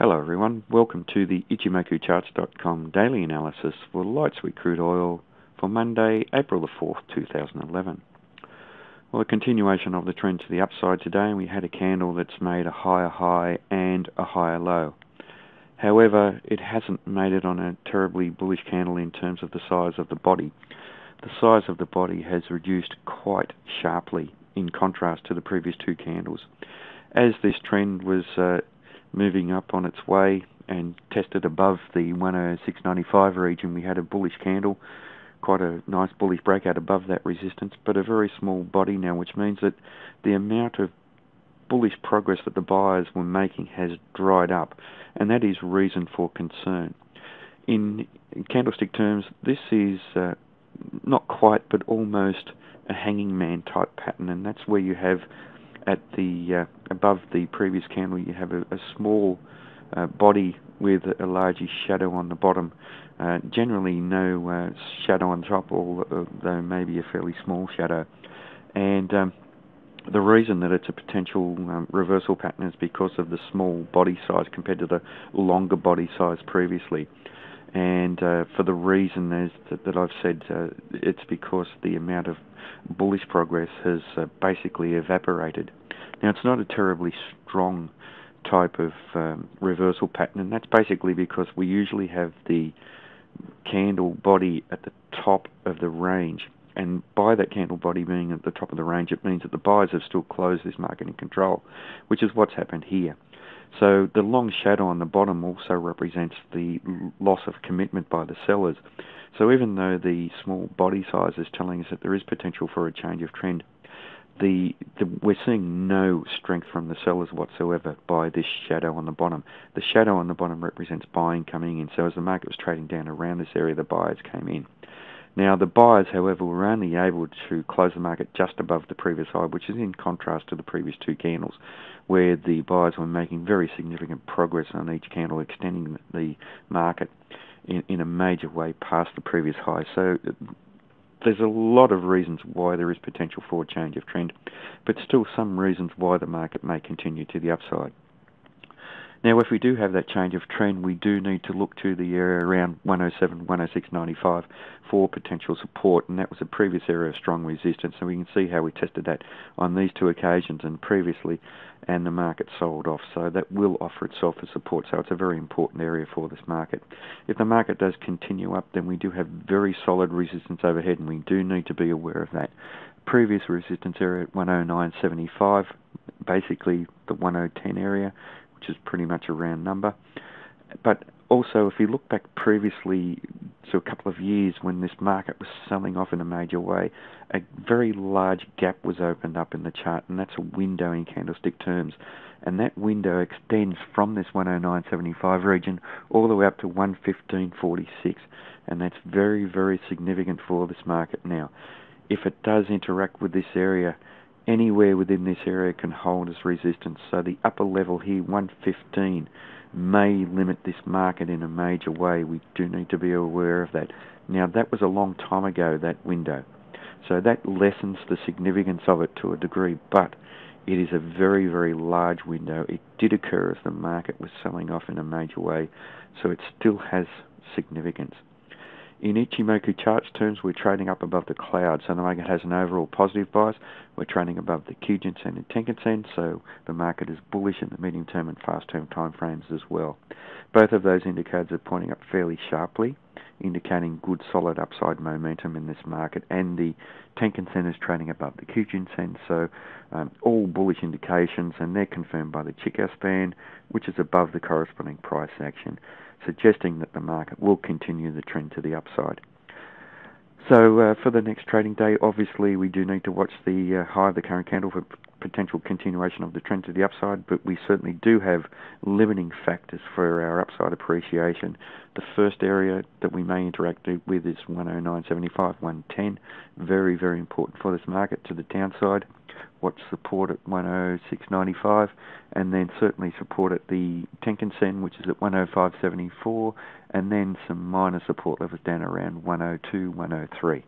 Hello everyone, welcome to the ichimokucharts.com daily analysis for light sweet crude oil for Monday, April the 4th, 2011. Well, a continuation of the trend to the upside today, and we had a candle that's made a higher high and a higher low. However, it hasn't made it on a terribly bullish candle in terms of the size of the body. The size of the body has reduced quite sharply in contrast to the previous two candles. As this trend was moving up on its way and tested above the 106.95 region, we had a bullish candle, quite a nice bullish breakout above that resistance, but a very small body now, which means that the amount of bullish progress that the buyers were making has dried up, and that is reason for concern. In candlestick terms, this is not quite but almost a hanging man type pattern, and that's where you have at the above the previous candle you have a small body with a largish shadow on the bottom. Generally no shadow on top, although maybe a fairly small shadow. And the reason that it's a potential reversal pattern is because of the small body size compared to the longer body size previously. And for the reason that I've said, it's because the amount of bullish progress has basically evaporated. Now, it's not a terribly strong type of reversal pattern, and that's basically because we usually have the candle body at the top of the range. And by that candle body being at the top of the range, it means that the buyers have still closed this market in control, which is what's happened here. So the long shadow on the bottom also represents the loss of commitment by the sellers. So even though the small body size is telling us that there is potential for a change of trend, we're seeing no strength from the sellers whatsoever by this shadow on the bottom. The shadow on the bottom represents buying coming in. So as the market was trading down around this area, the buyers came in. Now, the buyers, however, were only able to close the market just above the previous high, which is in contrast to the previous two candles, where the buyers were making very significant progress on each candle, extending the market in a major way past the previous high. So there's a lot of reasons why there is potential for a change of trend, but still some reasons why the market may continue to the upside. Now, if we do have that change of trend, we do need to look to the area around 107, 106.95 for potential support, and that was a previous area of strong resistance. So we can see how we tested that on these two occasions and previously, and the market sold off. So that will offer itself as support. So it's a very important area for this market. If the market does continue up, then we do have very solid resistance overhead, and we do need to be aware of that. Previous resistance area at 109.75, basically the 110 area, which is pretty much a round number. But also, if you look back previously to a couple of years when this market was selling off in a major way, a very large gap was opened up in the chart, and that's a window in candlestick terms. And that window extends from this 109.75 region all the way up to 115.46, and that's very, very significant for this market now. If it does interact with this area, anywhere within this area can hold as resistance. So the upper level here, 115, may limit this market in a major way. We do need to be aware of that. Now, that was a long time ago, that window. So that lessens the significance of it to a degree, but it is a very, very large window. It did occur as the market was selling off in a major way, so it still has significance. In Ichimoku charts terms, we're trading up above the cloud, so the market has an overall positive bias. We're trading above the Kijun-sen and Tenkan-sen, so the market is bullish in the medium-term and fast-term time frames as well. Both of those indicators are pointing up fairly sharply, indicating good solid upside momentum in this market, and the Tenkan-sen is trading above the Kijun-sen, so all bullish indications, and they're confirmed by the Chikou span, which is above the corresponding price action, suggesting that the market will continue the trend to the upside. So for the next trading day, obviously we do need to watch the high of the current candle for potential continuation of the trend to the upside, but we certainly do have limiting factors for our upside appreciation. The first area that we may interact with is 109.75, 110, very, very important for this market to the downside. Watch support at 106.95, and then certainly support at the Tenkan-sen, which is at 105.74, and then some minor support levels down around 102, 103.